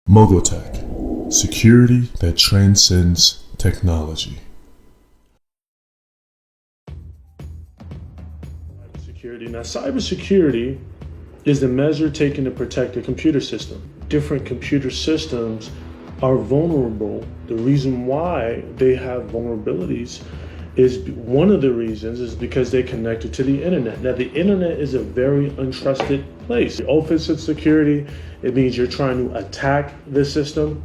Mogotek, security that transcends technology. Cybersecurity. Now, cybersecurity is the measure taken to protect a computer system. Different computer systems are vulnerable. The reason why they have vulnerabilities is one of the reasons is because they're connected to the internet. Now, the internet is a very untrusted place. Offensive security, it means you're trying to attack the system.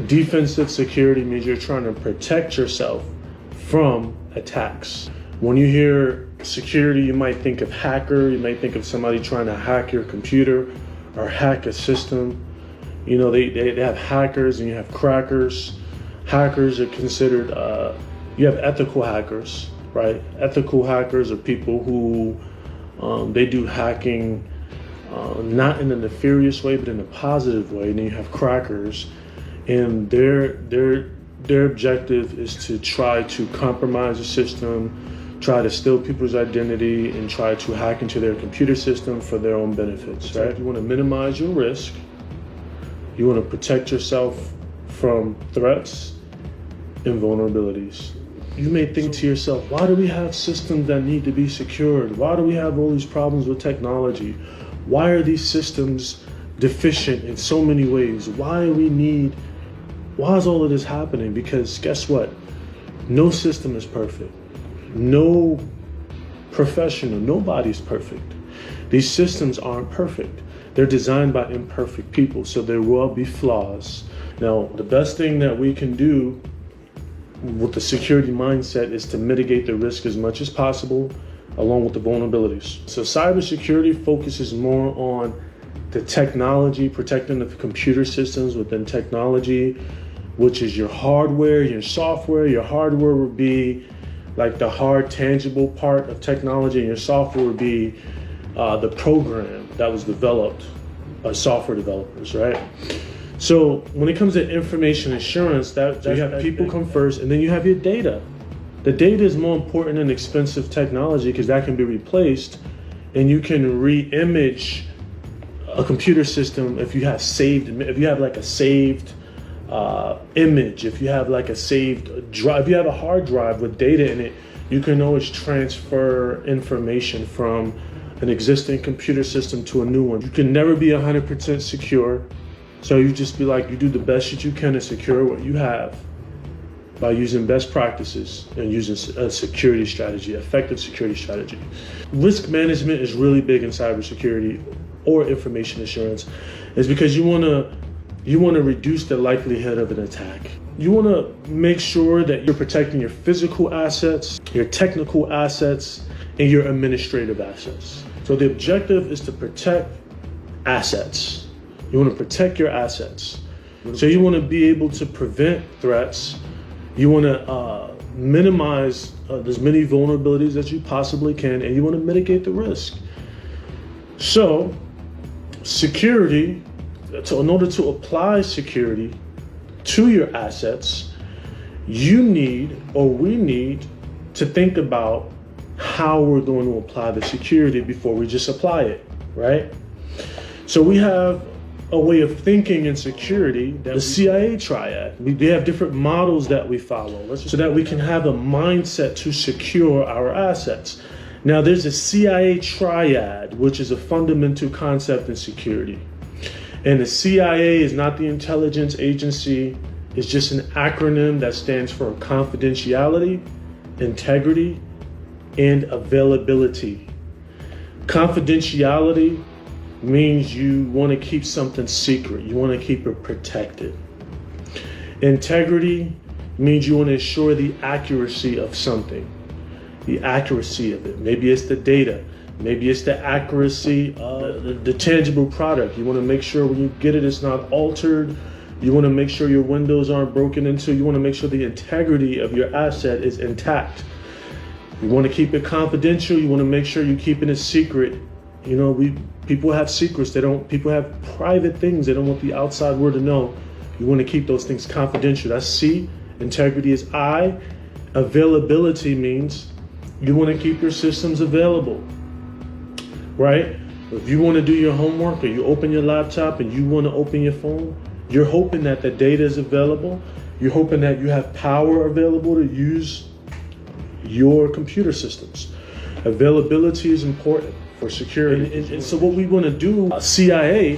Defensive security means you're trying to protect yourself from attacks. When you hear security, you might think of hacker, you might think of somebody trying to hack your computer or hack a system. You know, they have hackers and you have crackers. Hackers are considered, you have ethical hackers, right? Ethical hackers are people who, they do hacking not in a nefarious way, but in a positive way. And then you have crackers, and their objective is to try to compromise the system, try to steal people's identity, and try to hack into their computer system for their own benefits, right? You want to minimize your risk. You want to protect yourself from threats and vulnerabilities. You may think to yourself, why do we have systems that need to be secured? Why do we have all these problems with technology? Why are these systems deficient in so many ways? Why is all of this happening? Because guess what? No system is perfect. No professional, nobody's perfect. These systems aren't perfect. They're designed by imperfect people, so there will be flaws. Now, the best thing that we can do with the security mindset is to mitigate the risk as much as possible, along with the vulnerabilities. So cybersecurity focuses more on the technology, protecting the computer systems within technology, which is your hardware, your software. Your hardware would be like the hard, tangible part of technology, and your software would be the program that was developed by software developers, right? So when it comes to information assurance, that you have people come first, and then you have your data. The data is more important than expensive technology because that can be replaced, and you can re-image a computer system if you have like a saved image, if you have like a saved drive, if you have a hard drive with data in it, you can always transfer information from an existing computer system to a new one. You can never be 100% secure. So you just be like, you do the best that you can to secure what you have by using best practices and using a security strategy, effective security strategy. Risk management is really big in cybersecurity or information assurance, is because you want to reduce the likelihood of an attack. You want to make sure that you're protecting your physical assets, your technical assets, and your administrative assets. So the objective is to protect assets. You want to protect your assets. So you want to be able to prevent threats. You want to minimize as many vulnerabilities as you possibly can, and you want to mitigate the risk. So security, in order to apply security to your assets, we need to think about how we're going to apply the security before we just apply it, right? So we have a way of thinking in security, the CIA triad. We have different models that we follow so that we can have a mindset to secure our assets. Now, there's a CIA triad, which is a fundamental concept in security. And the CIA is not the intelligence agency. It's just an acronym that stands for confidentiality, integrity, and availability. Confidentiality means you want to keep something secret. You want to keep it protected. Integrity means you want to ensure the accuracy of something, the accuracy of it. Maybe it's the data. Maybe it's the accuracy of the tangible product. You want to make sure when you get it, it's not altered. You want to make sure your windows aren't broken into. You want to make sure the integrity of your asset is intact. You want to keep it confidential. You want to make sure you're keeping it secret. You know, people have secrets. People have private things they don't want the outside world to know. You want to keep those things confidential. That's C. Integrity is I. Availability means you want to keep your systems available, right? If you want to do your homework or you open your laptop and you want to open your phone, You're hoping that the data is available. You're hoping that you have power available to use your computer systems. Availability is important for security. And so what we want to do, CIA,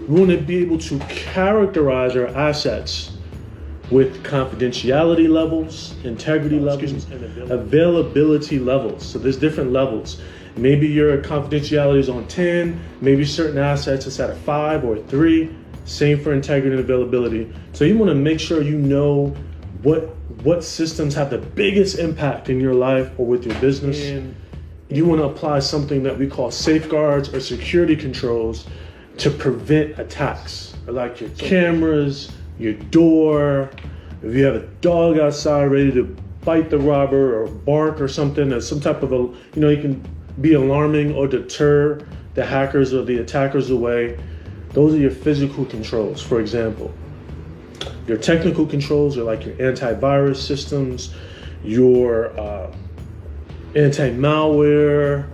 we want to be able to characterize our assets with confidentiality levels, integrity levels, and availability levels. So there's different levels. Maybe your confidentiality is on 10, maybe certain assets it's at a 5 or a 3. Same for integrity and availability. So you want to make sure you know what systems have the biggest impact in your life or with your business. And you want to apply something that we call safeguards or security controls to prevent attacks, like your cameras, your door. If you have a dog outside ready to bite the robber or bark or something, there's some type of you can be alarming or deter the hackers or the attackers away. Those are your physical controls, for example. Your technical controls are like your antivirus systems, your anti-malware,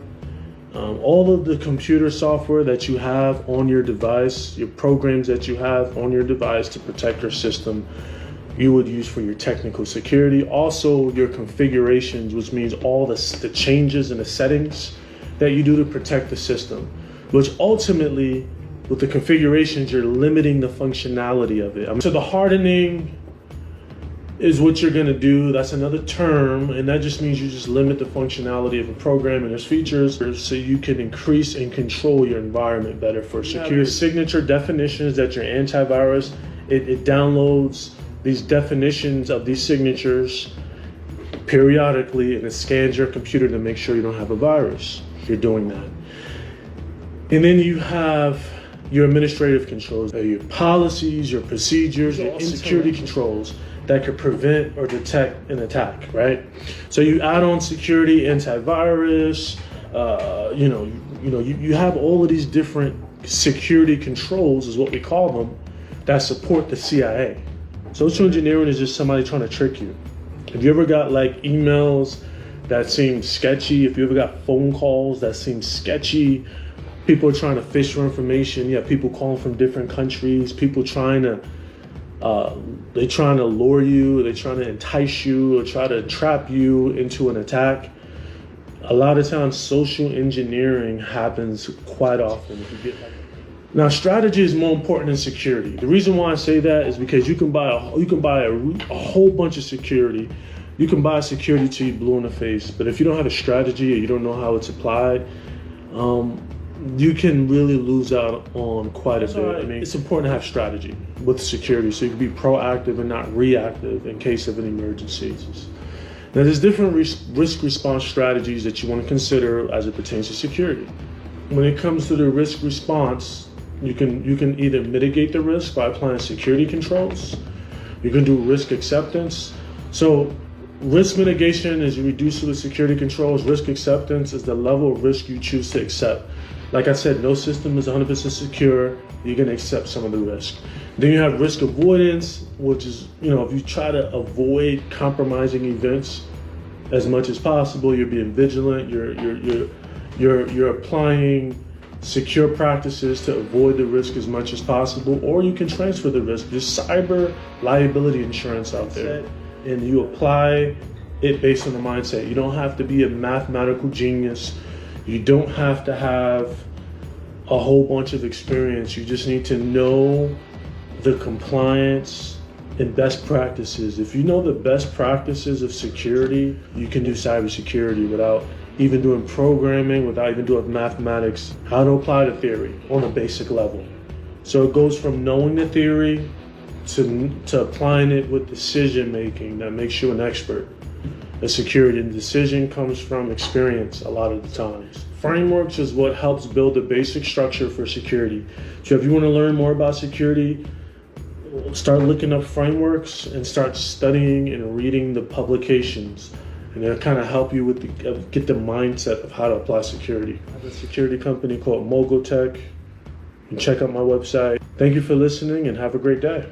all of the computer software that you have on your device, your programs that you have on your device to protect your system, you would use for your technical security. Also your configurations, which means all the changes and the settings that you do to protect the system, which ultimately with the configurations, you're limiting the functionality of it. So the hardening is what you're gonna do. That's another term, and that just means you just limit the functionality of a program and its features so you can increase and control your environment better for security. Signature definitions that your antivirus, it downloads these definitions of these signatures periodically, and it scans your computer to make sure you don't have a virus. You're doing that. And then you have your administrative controls, your policies, your procedures, your security controls that could prevent or detect an attack, right? So you add on security, antivirus, you have all of these different security controls is what we call them that support the CIA. Social engineering is just somebody trying to trick you. Have you ever got like emails that seem sketchy? If you ever got phone calls that seem sketchy, people are trying to fish for information. You have people calling from different countries, people trying to lure you, they're trying to entice you or try to trap you into an attack. A lot of times social engineering happens quite often. Now strategy is more important than security. The reason why I say that is because you can buy a whole bunch of security. You can buy security till you blue in the face, but if you don't have a strategy or you don't know how it's applied, you can really lose out on quite a bit. I mean, it's important to have strategy with security so you can be proactive and not reactive in case of an emergency. Now, there's different risk response strategies that you want to consider as it pertains to security. When it comes to the risk response, you can either mitigate the risk by applying security controls. You can do risk acceptance. So risk mitigation is you reduce the security controls. Risk acceptance is the level of risk you choose to accept. Like I said, no system is 100% secure. You're going to accept some of the risk. Then you have risk avoidance, which is, if you try to avoid compromising events as much as possible, you're being vigilant. You're applying secure practices to avoid the risk as much as possible, or you can transfer the risk. There's cyber liability insurance out there, and you apply it based on the mindset. You don't have to be a mathematical genius. You don't have to have a whole bunch of experience. You just need to know the compliance and best practices. If you know the best practices of security, you can do cybersecurity without even doing programming, without even doing mathematics, how to apply the theory on a basic level. So it goes from knowing the theory to applying it with decision making that makes you an expert. The security and decision comes from experience a lot of the times. Frameworks is what helps build a basic structure for security. So if you want to learn more about security, start looking up frameworks and start studying and reading the publications. And they'll kind of help you with get the mindset of how to apply security. I have a security company called Mogotek. You can check out my website. Thank you for listening and have a great day.